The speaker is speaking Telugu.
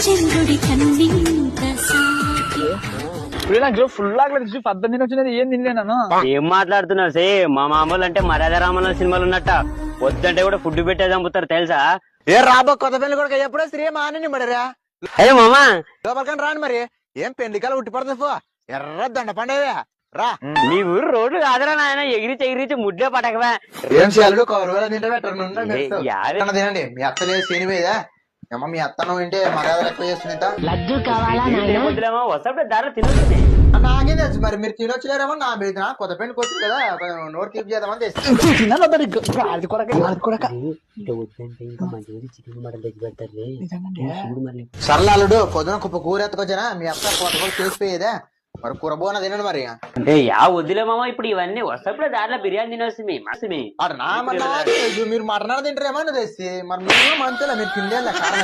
చంద్రుడి కన్నింత సాగి ఇప్పుడు నాకు ఫుల్ ఆకలి పద్దెనిమిది వచ్చినది ఏం తినలేను. ఏం మాట్లాడుతున్నావు సే? మా మామూలు అంటే మర్యాద రామన్న సినిమాలు ఉన్నట్ట వద్దంటే కూడా ఫుడ్ పెట్టే చంపుతారు తెలుసా? ఏ రాబో కొత్త పెళ్లి కూడా ఎప్పుడో శ్రీ మాని మడిరా అయ్యో మామా లోపలికని రాను మరి. ఏం పెళ్లికాలు ఉట్టి పడుతుంది పో. ఎర్ర దండ పండేవే రా. మీ ఊరు రోడ్లు కాదురా నాయన, ఎగిరిచి ముడ్డే పటకవా. ఏం చేయాలి తినండి. మీ అత్త లేదు శని మీద అమ్మ. మీ అత్తను వింటే మర్యాదలు ఎక్కువ చేస్తుంట. లడ్డు కావాలా వద్దులేమో వస్తే దారిలో తినొచ్చు. నాకేం తెలుసు మరి, మీరు తినొచ్చులేరేమో. నా మీద కొత్త పెళ్లికి వచ్చింది కదా, నోరు తీపి చేద్దామని తెచ్చి సరళాలుడు పొద్దున కుప్ప కూర ఎత్తుకొచ్చానా. మీ అత్త కొత్త కూడా చేసిపోయేదే మరి. కూర బోన తినండి మరి. అంటే యా వద్దులే మామ, ఇప్పుడు ఇవన్నీ వస్తప్పుడు దారిలో బిర్యానీ తినొస్తుంది మస్తు. మీరు మటన్ తింటారేమో తెచ్చి మరి. మీరు మంచిగా మీరు తిండే కారణం